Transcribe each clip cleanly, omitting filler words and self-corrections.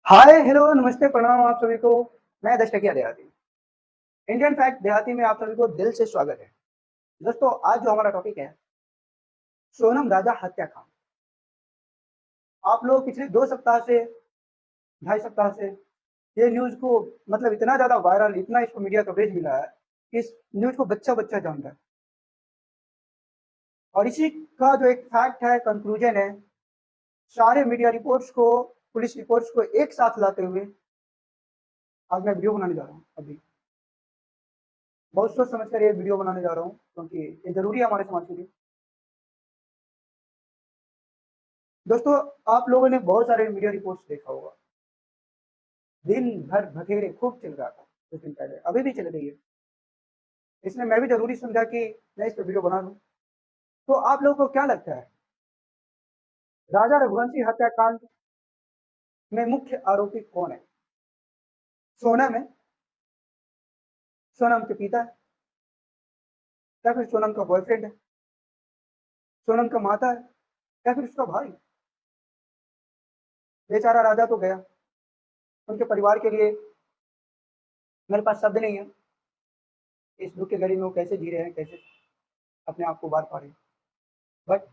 Hi hello नमस्ते प्रणाम आप सभी को। मैं दस्तकिया देहाती इंडियन फैक्ट देहाती में आप सभी को दिल से स्वागत है। दोस्तों आज जो हमारा टॉपिक है सोनम राजा हत्याकांड। आप लोग पिछले 2 सप्ताह से 2.5 सप्ताह से ये न्यूज को मतलब इतना ज्यादा वायरल इतना इसको मीडिया कवरेज मिला है कि इस न्यूज को बच्चा बच्चा जानता है। और इसी का जो एक फैक्ट है कंक्लूजन है सारे मीडिया रिपोर्ट्स को पुलिस रिपोर्ट्स को एक साथ लाते हुए आज मैं वीडियो बनाने जा रहा हूँ। अभी बहुत सोच समझ कर ये वीडियो बनाने जा रहा हूँ क्योंकि ये जरूरी है हमारे समाज के लिए। दोस्तों आप लोगों ने बहुत सारे मीडिया रिपोर्ट्स देखा होगा। दिन भर भखेरे खूब चल रहा था कुछ दिन पहले, अभी भी चल रही है। इसलिए मैं भी जरूरी समझा कि मैं इस पर वीडियो बना लूं। तो आप लोगों को क्या लगता है राजा रघुवंशी हत्याकांड में मुख्य आरोपी कौन है? सोनम है, सोनम के पिता है, या फिर सोनम का बॉयफ्रेंड है, सोनम का माता है, या फिर उसका भाई? बेचारा राजा तो गया, उनके परिवार के लिए मेरे पास शब्द नहीं है। इस दुख के घड़ी में वो कैसे जी रहे हैं, कैसे अपने आप को बात पा रहे हैं। बट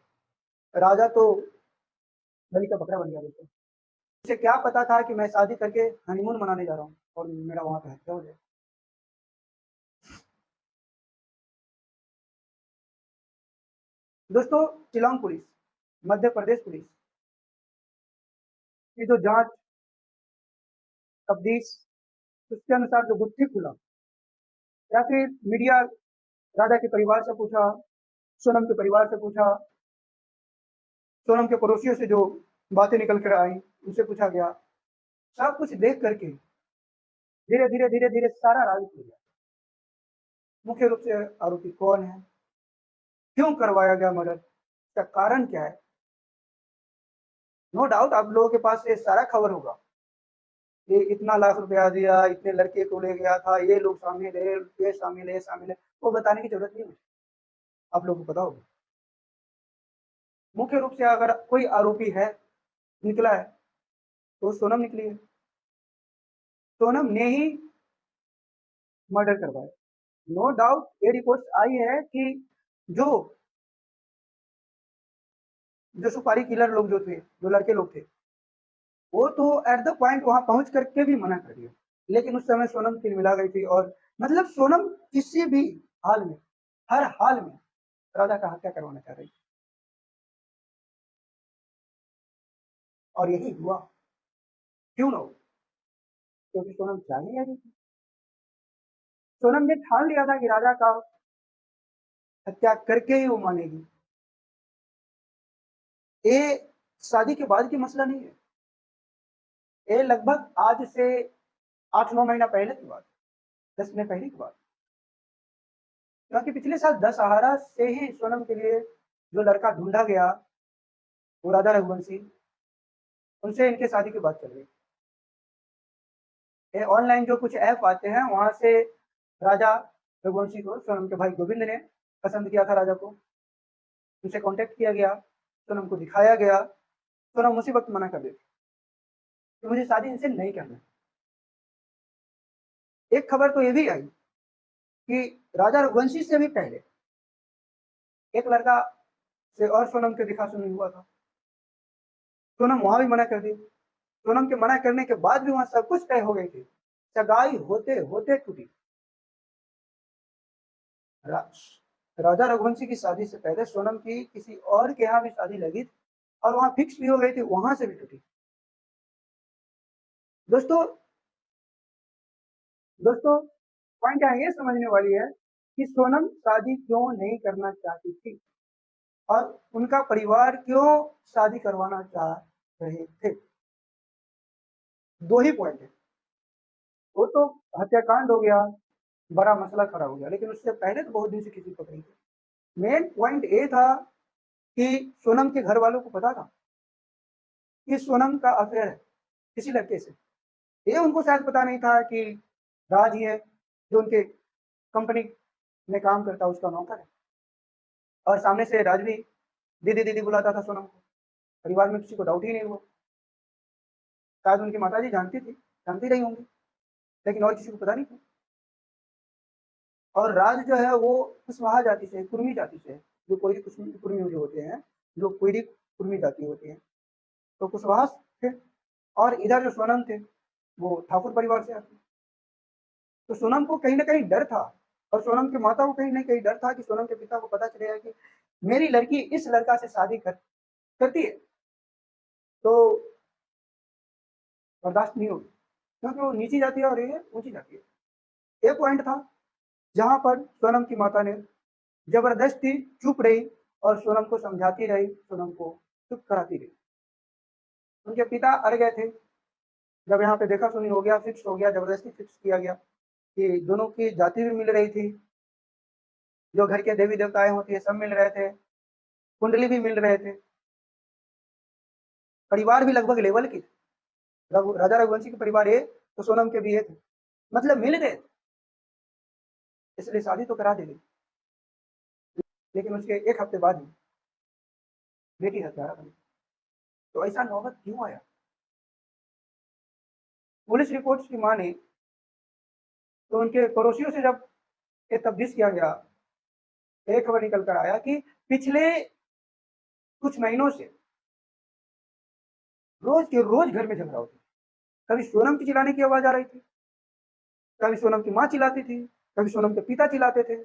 राजा तो बलि का बकरा बन गया। दोस्तों उसे क्या पता था कि मैं शादी करके हनीमून मनाने जा रहा हूँ और मेरा वहां पे हत्या हो जाए। दोस्तों शिलोंग पुलिस, मध्य प्रदेश पुलिस की जो जांच तफ्तीश उसके अनुसार जो गुत्थी खुला, या फिर मीडिया राजा के परिवार से पूछा, सोनम के परिवार से पूछा, सोनम के पड़ोसियों से जो बातें निकल कर आई उनसे पूछा गया, सब कुछ देख करके धीरे धीरे सारा राज खुल गया। मुख्य रूप से आरोपी कौन है, क्यों करवाया गया मर्डर, इसका कारण क्या है। नो डाउट आप लोगों के पास ये सारा खबर होगा। ये इतना लाख रुपया दिया, इतने लड़के को ले गया था, ये लोग शामिल है, ये शामिल है, शामिल है, वो बताने की जरूरत नहीं है। आप लोगों को पता होगा। मुख्य रूप से अगर कोई आरोपी है निकला है तो सोनम निकली है। सोनम ने ही मर्डर करवाया। नो डाउट ये रिपोर्ट आई है कि जो जो सुपारी किलर लोग जो थे, जो लड़के लोग थे, वो तो एट द पॉइंट वहां पहुंच करके भी मना कर दिया। लेकिन उस समय सोनम फिर मिला गई थी और मतलब सोनम किसी भी हाल में, हर हाल में राजा का हत्या करवाना चाह रही थी। और यही हुआ। क्यों ना हो? क्योंकि सोनम चाह नहीं रही थी। सोनम ने ठान लिया था कि राजा का हत्या करके ही वो मानेगी। ये शादी के बाद की मसला नहीं है। ये लगभग आज से 8-9 महीना पहले की बात, 10 महीने पहले की बात। क्योंकि पिछले साल दशहरा से ही सोनम के लिए जो लड़का ढूंढा गया वो राजा रघुवंशी, उनसे इनके शादी की बात चल रही। ये ऑनलाइन जो कुछ ऐप आते हैं वहां से राजा रघुवंशी को सोनम के भाई गोविंद ने पसंद किया था राजा को। उनसे कांटेक्ट किया गया, सोनम को दिखाया गया। सोनम उसी वक्त मना कर देती कि मुझे शादी इनसे नहीं करना। एक खबर तो ये भी आई कि राजा रघुवंशी से भी पहले एक लड़का से और सोनम के दिखा सुनी हुआ था। सोनम वहां भी मना कर दी। सोनम के मना करने के बाद भी वहां सब कुछ तय हो गई थी। सगाई होते होते टूटी। रा, राजा रघुवंशी की शादी से पहले सोनम की किसी और के यहाँ भी शादी लगी थी और वहां फिक्स भी हो गई थी, वहां से भी टूटी। दोस्तों दोस्तों पॉइंट यहाँ ये समझने वाली है कि सोनम शादी क्यों नहीं करना चाहती थी और उनका परिवार क्यों शादी करवाना चाह रहे थे। दो ही पॉइंट है। वो तो हत्याकांड हो गया, बड़ा मसला खड़ा हो गया, लेकिन उससे पहले तो बहुत दिन से किसी को नहीं थी। मेन पॉइंट ये था कि सोनम के घर वालों को पता था कि सोनम का अफेयर है किसी लड़के से। ये उनको शायद पता नहीं था कि राज ही है जो उनके कंपनी में काम करता है, उसका नौकर है। और सामने से राज भी दीदी दीदी बुलाता था सोनम को। परिवार में किसी को डाउट ही नहीं हुआ। शायद उनकी माताजी जानती रही होंगी, लेकिन और किसी को पता नहीं था। और राज जो है वो कुशवाहा जाति से, कुर्मी जाति से, जो कोयरी कुर्मी जो होते हैं, जो कोयरी कुर्मी जाति होती है, तो कुशवाहा थे। और इधर जो सोनम थे वो ठाकुर परिवार से आते। तो सोनम को कहीं ना कहीं डर था, और सोनम के माता को कहीं ना कहीं डर था कि सोनम के पिता को पता चलेगा कि मेरी लड़की इस लड़का से शादी करती है तो बर्दाश्त नहीं होगी, क्योंकि वो नीची जाती है और ये ऊंची जाती है। एक पॉइंट था जहां पर सोनम की माता ने जबरदस्ती चुप रही और सोनम को समझाती रही, सोनम को चुप कराती रही। उनके पिता अड़ गए थे। जब यहाँ पे देखा सुनी हो गया, फिक्स हो गया, जबरदस्ती फिक्स किया गया कि दोनों की जाति भी मिल रही थी, जो घर के देवी देवताएं होती है सब मिल रहे थे, कुंडली भी मिल रहे थे, परिवार भी लगभग लेवल की थे। राजा रघुवंशी के परिवार ए तो सोनम के भी ए थे, मतलब मिल गए, इसलिए शादी तो करा दी गई। लेकिन उसके एक हफ्ते बाद ही बेटी हत्यारा बनी। तो ऐसा नौबत क्यों आया? पुलिस रिपोर्ट्स की माने तो उनके पड़ोसियों से जब ये तफ्तीश किया गया, एक खबर निकल कर आया कि पिछले कुछ महीनों से रोज के रोज घर में झगड़ा होता। कभी सोनम की चिल्लाने की आवाज आ रही थी, कभी सोनम की माँ चिल्लाती थी, कभी सोनम के पिता चिल्लाते थे।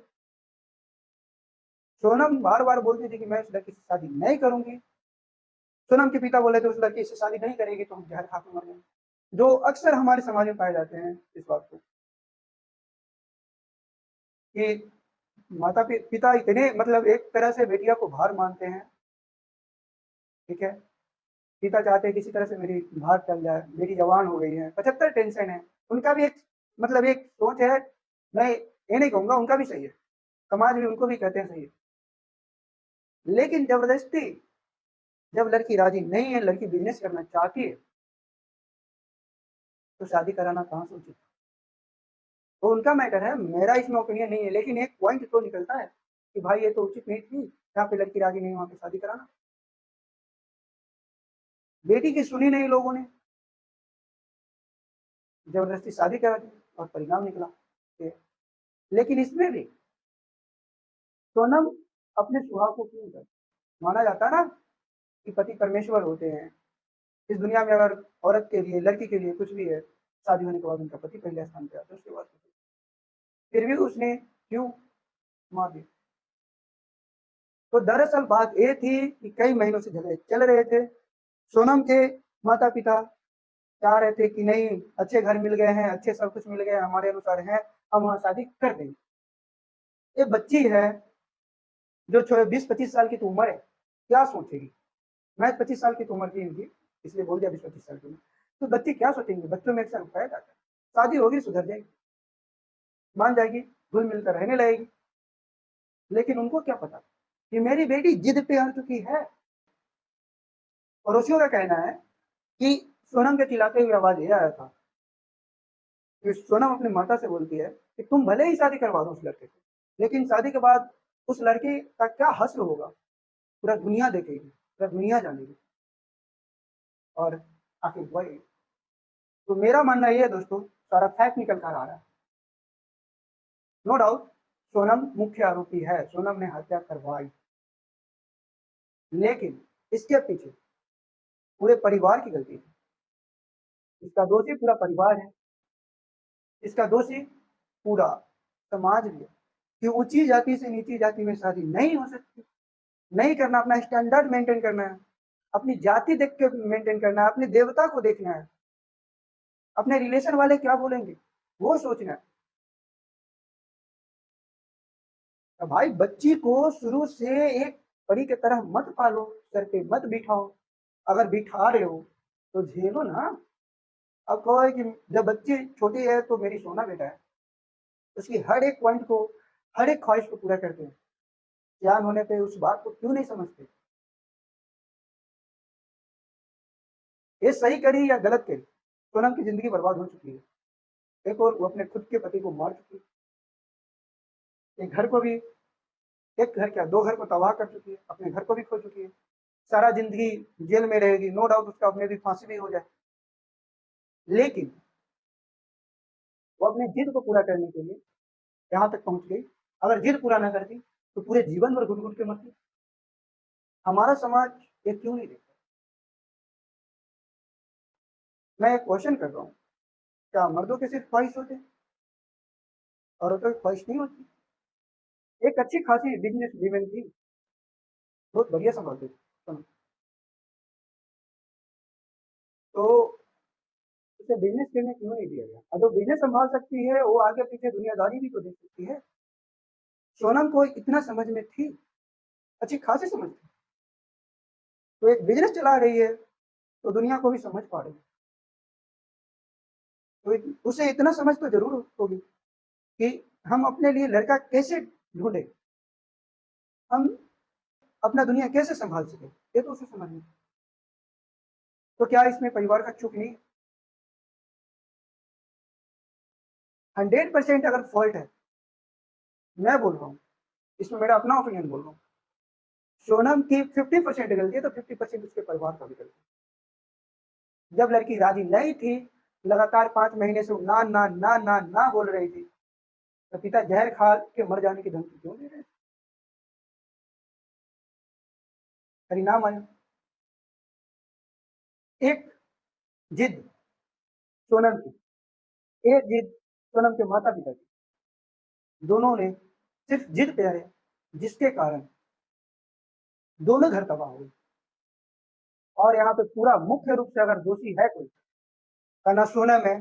सोनम बार बार बोलती थी कि मैं इस लड़की से शादी नहीं करूंगी। सोनम के पिता बोले थे उस लड़की से शादी नहीं करेगी तो हम जहर खा के मर जाएंगे, जो अक्सर हमारे समाज में पाए जाते हैं इस बात को कि माता पिता इतने मतलब एक तरह से बेटिया को भार मानते हैं। ठीक है, पिता चाहते हैं किसी तरह से मेरी भार चल जाए, बेटी जवान हो गई है, 75 टेंशन है। उनका भी एक मतलब एक सोच है, मैं ये नहीं कहूंगा, उनका भी सही है, समाज भी उनको भी कहते हैं सही है। लेकिन जबरदस्ती जब लड़की राजी नहीं है, लड़की बिजनेस करना चाहती है, तो शादी कराना कहाँ से उचित? तो उनका मैटर है, मेरा इसमें ओपिनियन नहीं है। लेकिन एक पॉइंट तो निकलता है कि भाई ये तो उचित नहीं थी, जहाँ पे लड़की राजी नहीं वहां पे शादी कराना। बेटी की सुनी नहीं लोगों ने, जबरदस्ती शादी करा दी और परिणाम निकला। लेकिन इसमें भी सोनम अपने सुहाग को क्यों कर, माना जाता है ना कि पति परमेश्वर होते हैं इस दुनिया में। अगर औरत के लिए, लड़की के लिए कुछ भी है, शादी होने के बाद उनका पति पहले स्थान पे आता है, उसके बाद फिर भी उसने क्यों मार दी? तो दरअसल बात ये थी कि कई महीनों से झगड़े चल रहे थे। सोनम के माता पिता चाह रहे थे कि नहीं, अच्छे घर मिल गए हैं, अच्छे सब कुछ मिल गए, हमारे अनुसार है, हम वहां शादी कर देंगे। ये बच्ची है जो 20-25 साल की तो उम्र है, क्या सोचेगी? मैं 25 साल की तो उम्र की होगी, इसलिए बोल दिया 20-25 साल की उम्र। तो बच्चे क्या सोचेंगे? बच्चों में एक साल पाया जाता है, शादी होगी सुधर जाएगी, मान जाएगी, घुल मिलकर रहने लगेगी। लेकिन उनको क्या पता कि मेरी बेटी जिद पे अड़ चुकी है। पड़ोसियों का कहना है कि सोनम के चिल्लाते हुए आवाज ये आया था कि सोनम अपनी माता से बोलती है कि तुम भले ही शादी करवा दो उस लड़के को, लेकिन शादी के बाद उस लड़के का क्या हश्र होगा पूरा दुनिया देखेगी, पूरा दुनिया जानेगी। और आखिर वही, तो मेरा मानना ये है दोस्तों, सारा फैक्ट निकल कर आ रहा है। नो डाउट सोनम मुख्य आरोपी है, सोनम ने हत्या करवाई, लेकिन इसके पीछे पूरे परिवार की गलती है। इसका दोषी पूरा परिवार है, इसका दोषी पूरा समाज भी है कि ऊंची जाति से नीची जाति में शादी नहीं हो सकती। नहीं करना, अपना स्टैंडर्ड मेंटेन करना है, अपनी जाति देख के मेंटेन करना है, अपने देवता को देखना है, अपने रिलेशन वाले क्या बोलेंगे वो सोचना है। तो भाई बच्ची को शुरू से एक परी की तरह मत पालो, सर पे मत बिठाओ, अगर बिठा रहे हो तो झेलो ना। अब कहो कि जब बच्ची छोटी है तो मेरी सोना बेटा है, उसकी हर एक पॉइंट को, हर एक ख्वाहिश को पूरा करते हैं, ज्ञान होने पे उस बात को क्यों नहीं समझते? ये सही करी या गलत करी, सोनम की जिंदगी बर्बाद हो चुकी है। एक और वो अपने खुद के पति को मार चुकी है, एक घर को भी, एक घर क्या दो घर को तबाह कर चुकी है, अपने घर को भी खो चुकी है, सारा जिंदगी जेल में रहेगी। नो डाउट उसका अपने भी फांसी भी हो जाए, लेकिन वो अपने जिद को पूरा करने के लिए यहाँ तक पहुँच गई। अगर जिद पूरा ना करती तो पूरे जीवन भर घुट-घुट के मरती। हमारा समाज ये क्यों नहीं देखता? मैं एक क्वेश्चन कर रहा हूँ, क्या मर्दों की सिर्फ ख्वाहिश होती है? औरतों की ख्वाहिश नहीं होती? एक अच्छी खासी बिज़नेस वीमन थी, बहुत बढ़िया सँभालती थी। सुनो, तो उसे बिज़नेस करने क्यों नहीं दिया गया? और जो बिज़नेस सँभाल सकती है, वो आगे-पीछे दुनियादारी भी तो देख सकती है। सोनम को इतना समझ में थी, अच्छी खासी समझ थी। तो एक बिज़नेस चला रही है, तो दुनिया को भी समझ पा रही है। तो उसे इतना समझ तो ज़रूर होगी कि हम अपने लिए लड़का कैसे ढूँढें, हम अपना दुनिया कैसे सँभाल सकें, ये तो उसे समझ में। तो क्या इसमें परिवार का चूक नहीं है? 100% अगर फ़ॉल्ट है, मैं बोल रहा हूँ, इसमें मेरा अपना ओपिनियन बोल रहा हूँ। सोनम की 50% गलती है, तो 50% उसके परिवार का भी गलती है। जब लड़की राज़ी नहीं थी, लगातार 5 महीने से वो ना, ना, ना, ना, ना बोल रही थी, तो पिता ज़हर खा के मर जाने की धमकी क्यों दे रहे थे? परिणाम आया, एक जिद सोनम की, एक जिद सोनम के माता-पिता की, दोनों ने सिर्फ़ जिद पे अड़े, जिसके कारण दोनों घर तबाह हो गए। और यहाँ पे पूरा मुख्य रूप से अगर दोषी है कोई, तो ना सोनम है,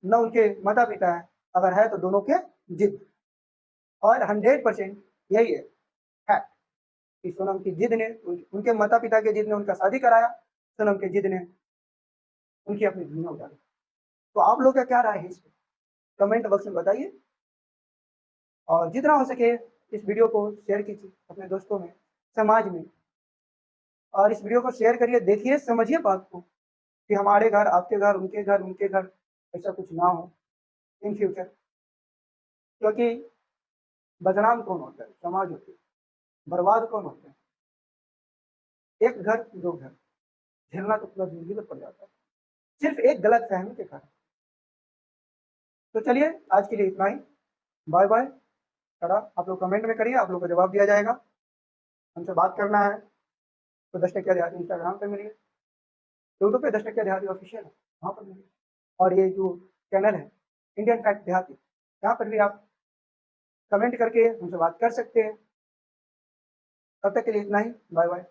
ना उनके माता-पिता हैं, अगर है तो दोनों के जिद। और 100% यही है फैक्ट कि सोनम की जिद ने उनके माता-पिता के जिद ने उनका शादी कराया, सोनम के जिद ने उनकी अपनी दुनिया उजाड़ी। तो आप लोग का क्या राय है इस पे? कमेंट बॉक्स में बताइए और जितना हो सके इस वीडियो को शेयर कीजिए अपने दोस्तों में, समाज में और इस वीडियो को शेयर करिए, देखिए, समझिए बात को कि हमारे घर, आपके घर, उनके घर ऐसा कुछ ना हो इन फ्यूचर। क्योंकि बदनाम कौन होता है? समाज होती है। बर्बाद कौन होता है? एक घर, 2 घर, झेलना तो पूरा ज़िंदगी भर पड़ जाता है, सिर्फ़ एक गलतफ़हमी के कारण। तो चलिए, आज के लिए इतना ही। बाय-बाय, टाटा। आप लोग कमेंट में करिए, आप लोग को जवाब दिया जाएगा। हमसे बात करना है तो 10 टकिया देहाती इंस्टाग्राम पे मिलिए, यूट्यूब पे 10 टकिया देहाती ऑफ़िशियल है, वहाँ पर मिलिए। और ये जो चैनल है, इंडियन फैक्ट देहाती, यहाँ पर भी आप कमेंट करके हमसे बात कर सकते हैं। तब तक के लिए इतना ही, बाय-बाय।